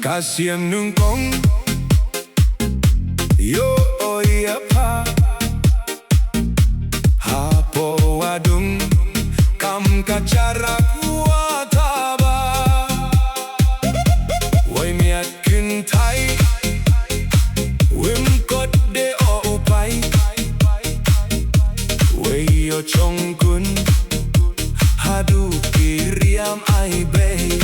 Kasih nungkong yo oya pa hapo wadung kam kacara kuataba wai miat kintai wim kot de o upai wai yo chongkun hadu kiriam ai bei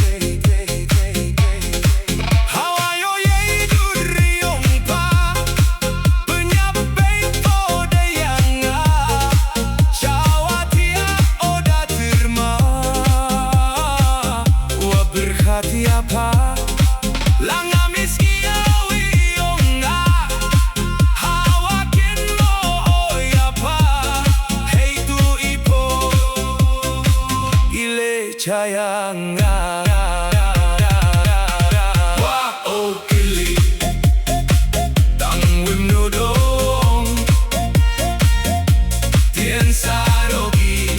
Apa langa miskia wionga hawakin mo oyapa hey tu ipo ile chayanga Kwah o kylli tang wim nudong tien sarogi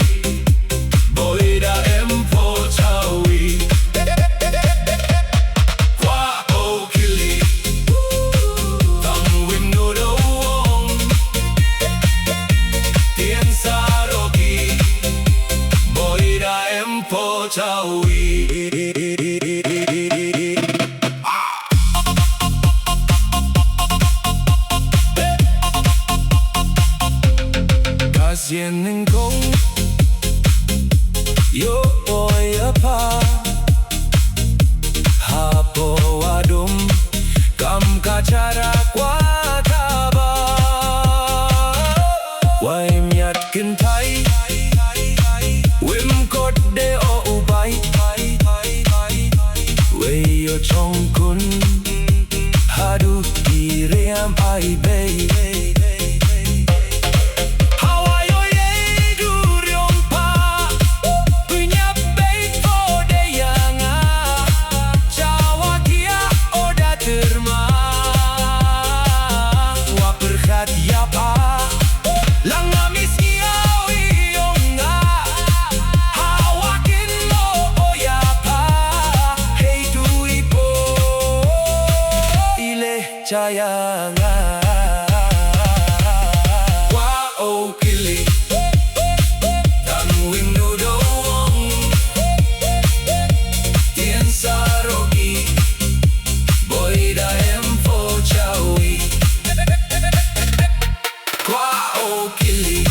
boida empo chawi Kasih nengkong yo oya pa hapo wadum kam kacara kuataba wai miat kintai wim kot de o ubai wei yo chongkun hadu kiriam ai bei Chayanga Kwah o kylli tang wim nudong tien sarogi boida empo chawi Kwah o kylli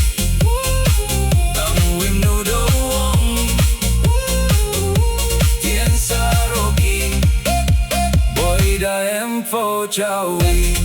tang wim nudong tien sarogi boida empo chawi